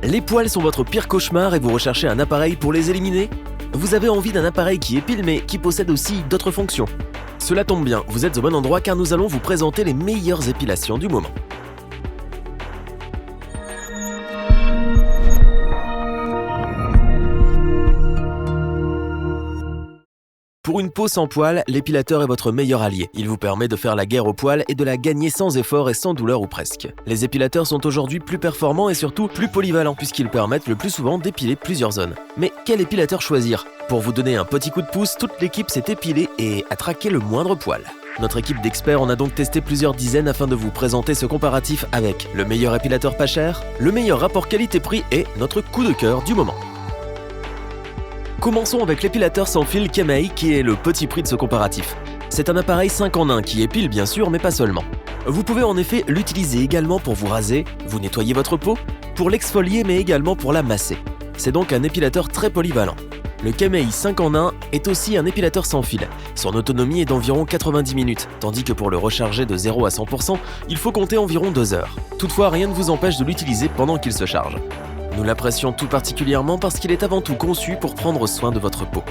Les poils sont votre pire cauchemar et vous recherchez un appareil pour les éliminer? Vous avez envie d'un appareil qui épile mais qui possède aussi d'autres fonctions? Cela tombe bien, vous êtes au bon endroit car nous allons vous présenter les meilleures épilations du moment. Pour une peau sans poils, l'épilateur est votre meilleur allié. Il vous permet de faire la guerre aux poils et de la gagner sans effort et sans douleur ou presque. Les épilateurs sont aujourd'hui plus performants et surtout plus polyvalents puisqu'ils permettent le plus souvent d'épiler plusieurs zones. Mais quel épilateur choisir? Pour vous donner un petit coup de pouce, toute l'équipe s'est épilée et a traqué le moindre poil. Notre équipe d'experts en a donc testé plusieurs dizaines afin de vous présenter ce comparatif avec le meilleur épilateur pas cher, le meilleur rapport qualité-prix et notre coup de cœur du moment. Commençons avec l'épilateur sans fil Kemei qui est le petit prix de ce comparatif. C'est un appareil 5 en 1 qui épile bien sûr mais pas seulement. Vous pouvez en effet l'utiliser également pour vous raser, vous nettoyer votre peau, pour l'exfolier mais également pour la masser. C'est donc un épilateur très polyvalent. Le Kemei 5 en 1 est aussi un épilateur sans fil. Son autonomie est d'environ 90 minutes, tandis que pour le recharger de 0 à 100%, il faut compter environ 2 heures. Toutefois, rien ne vous empêche de l'utiliser pendant qu'il se charge. Nous l'apprécions tout particulièrement parce qu'il est avant tout conçu pour prendre soin de votre peau.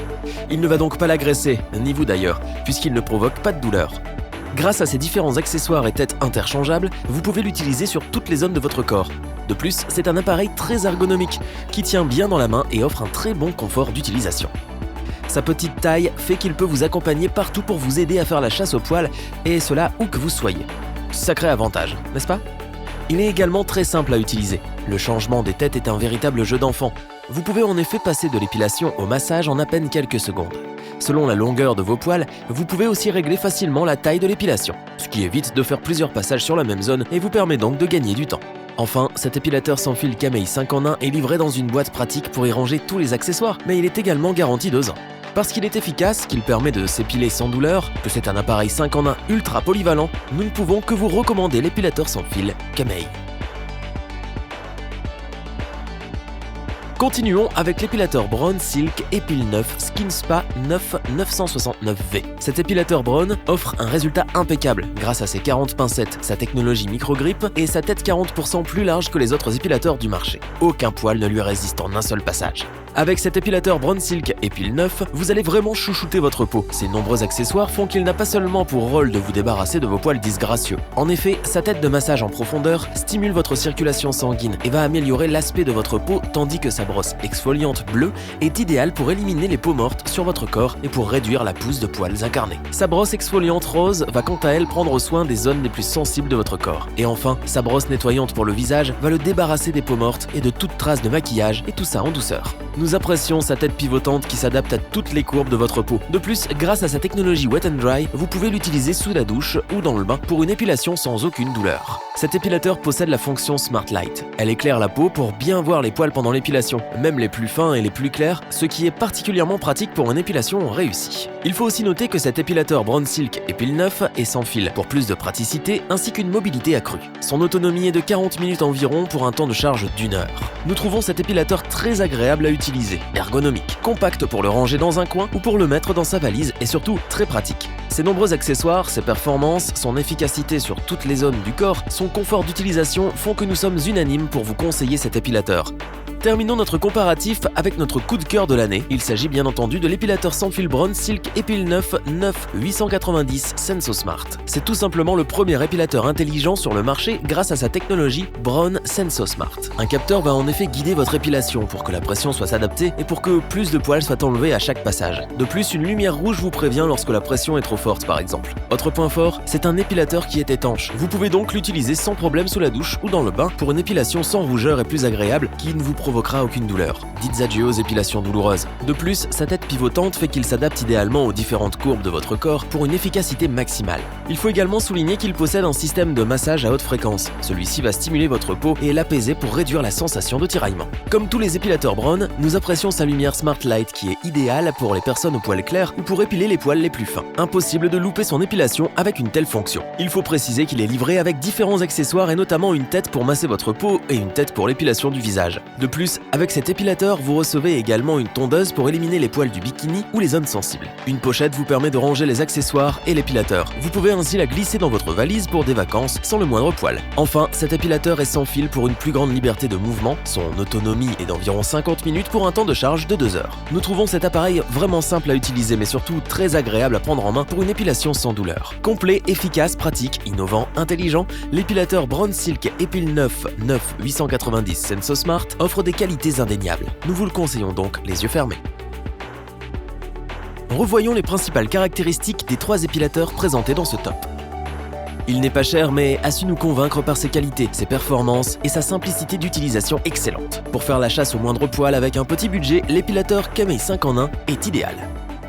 Il ne va donc pas l'agresser, ni vous d'ailleurs, puisqu'il ne provoque pas de douleur. Grâce à ses différents accessoires et têtes interchangeables, vous pouvez l'utiliser sur toutes les zones de votre corps. De plus, c'est un appareil très ergonomique, qui tient bien dans la main et offre un très bon confort d'utilisation. Sa petite taille fait qu'il peut vous accompagner partout pour vous aider à faire la chasse aux poils, et cela où que vous soyez. Sacré avantage, n'est-ce pas ? Il est également très simple à utiliser. Le changement des têtes est un véritable jeu d'enfant. Vous pouvez en effet passer de l'épilation au massage en à peine quelques secondes. Selon la longueur de vos poils, vous pouvez aussi régler facilement la taille de l'épilation, ce qui évite de faire plusieurs passages sur la même zone et vous permet donc de gagner du temps. Enfin, cet épilateur sans fil Kemei 5 en 1 est livré dans une boîte pratique pour y ranger tous les accessoires, mais il est également garanti 2 ans. Parce qu'il est efficace, qu'il permet de s'épiler sans douleur, que c'est un appareil 5 en 1 ultra polyvalent, nous ne pouvons que vous recommander l'épilateur sans fil Kemei. Continuons avec l'épilateur Braun Silk Epile 9 Skin Spa 9 969V. Cet épilateur Braun offre un résultat impeccable grâce à ses 40 pincettes, sa technologie micro-grip et sa tête 40% plus large que les autres épilateurs du marché. Aucun poil ne lui résiste en un seul passage. Avec cet épilateur Braun Silk Epile 9, vous allez vraiment chouchouter votre peau. Ses nombreux accessoires font qu'il n'a pas seulement pour rôle de vous débarrasser de vos poils disgracieux. En effet, sa tête de massage en profondeur stimule votre circulation sanguine et va améliorer l'aspect de votre peau tandis que sa brosse exfoliante bleue est idéale pour éliminer les peaux mortes sur votre corps et pour réduire la pousse de poils incarnés. Sa brosse exfoliante rose va quant à elle prendre soin des zones les plus sensibles de votre corps. Et enfin, sa brosse nettoyante pour le visage va le débarrasser des peaux mortes et de toute trace de maquillage et tout ça en douceur. Nous apprécions sa tête pivotante qui s'adapte à toutes les courbes de votre peau. De plus, grâce à sa technologie Wet and Dry, vous pouvez l'utiliser sous la douche ou dans le bain pour une épilation sans aucune douleur. Cet épilateur possède la fonction Smart Light. Elle éclaire la peau pour bien voir les poils pendant l'épilation, même les plus fins et les plus clairs, ce qui est particulièrement pratique pour une épilation réussie. Il faut aussi noter que cet épilateur Braun Silk Epile 9 est sans fil pour plus de praticité ainsi qu'une mobilité accrue. Son autonomie est de 40 minutes environ pour un temps de charge d'1 heure. Nous trouvons cet épilateur très agréable à utiliser, ergonomique, compact pour le ranger dans un coin ou pour le mettre dans sa valise et surtout très pratique. Ses nombreux accessoires, ses performances, son efficacité sur toutes les zones du corps, son confort d'utilisation font que nous sommes unanimes pour vous conseiller cet épilateur. Terminons notre comparatif avec notre coup de cœur de l'année. Il s'agit bien entendu de l'épilateur sans fil Braun Silk Epile 9 890 Senso Smart. C'est tout simplement le premier épilateur intelligent sur le marché grâce à sa technologie Braun Senso Smart. Un capteur va en effet guider votre épilation pour que la pression soit adaptée et pour que plus de poils soient enlevés à chaque passage. De plus, une lumière rouge vous prévient lorsque la pression est trop forte par exemple. Autre point fort, c'est un épilateur qui est étanche. Vous pouvez donc l'utiliser sans problème sous la douche ou dans le bain pour une épilation sans rougeur et plus agréable qui ne vous provoquera aucune douleur. Dites adieu aux épilations douloureuses. De plus, sa tête pivotante fait qu'il s'adapte idéalement aux différentes courbes de votre corps pour une efficacité maximale. Il faut également souligner qu'il possède un système de massage à haute fréquence. Celui-ci va stimuler votre peau et l'apaiser pour réduire la sensation de tiraillement. Comme tous les épilateurs Braun, nous apprécions sa lumière Smart Light qui est idéale pour les personnes aux poils clairs ou pour épiler les poils les plus fins. Impossible de louper son épilation avec une telle fonction. Il faut préciser qu'il est livré avec différents accessoires et notamment une tête pour masser votre peau et une tête pour l'épilation du visage. De plus, avec cet épilateur, vous recevez également une tondeuse pour éliminer les poils du bikini ou les zones sensibles. Une pochette vous permet de ranger les accessoires et l'épilateur. Vous pouvez ainsi la glisser dans votre valise pour des vacances sans le moindre poil. Enfin, cet épilateur est sans fil pour une plus grande liberté de mouvement. Son autonomie est d'environ 50 minutes pour un temps de charge de 2 heures. Nous trouvons cet appareil vraiment simple à utiliser mais surtout très agréable à prendre en main pour une épilation sans douleur. Complet, efficace, pratique, innovant, intelligent, l'épilateur Braun Silk Epil 9 890 SensoSmart offre des qualités indéniables. Nous vous le conseillons donc les yeux fermés. Revoyons les principales caractéristiques des 3 épilateurs présentés dans ce top. Il n'est pas cher mais a su nous convaincre par ses qualités, ses performances et sa simplicité d'utilisation excellente. Pour faire la chasse au moindre poil avec un petit budget, l'épilateur Kamei 5 en 1 est idéal.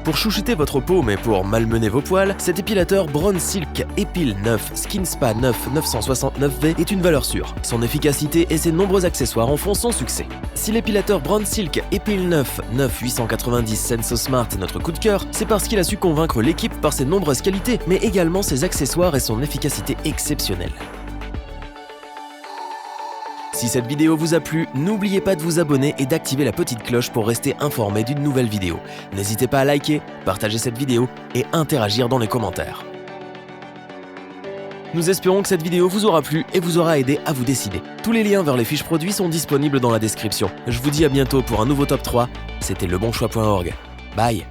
Pour chouchouter votre peau mais pour malmener vos poils, cet épilateur Braun Silk Epil 9 Skin Spa 9 969V est une valeur sûre. Son efficacité et ses nombreux accessoires en font son succès. Si l'épilateur Braun Silk Epil 9 890 SensoSmart est notre coup de cœur, c'est parce qu'il a su convaincre l'équipe par ses nombreuses qualités, mais également ses accessoires et son efficacité exceptionnelle. Si cette vidéo vous a plu, n'oubliez pas de vous abonner et d'activer la petite cloche pour rester informé d'une nouvelle vidéo. N'hésitez pas à liker, partager cette vidéo et interagir dans les commentaires. Nous espérons que cette vidéo vous aura plu et vous aura aidé à vous décider. Tous les liens vers les fiches produits sont disponibles dans la description. Je vous dis à bientôt pour un nouveau top 3. C'était lebonchoix.org. Bye.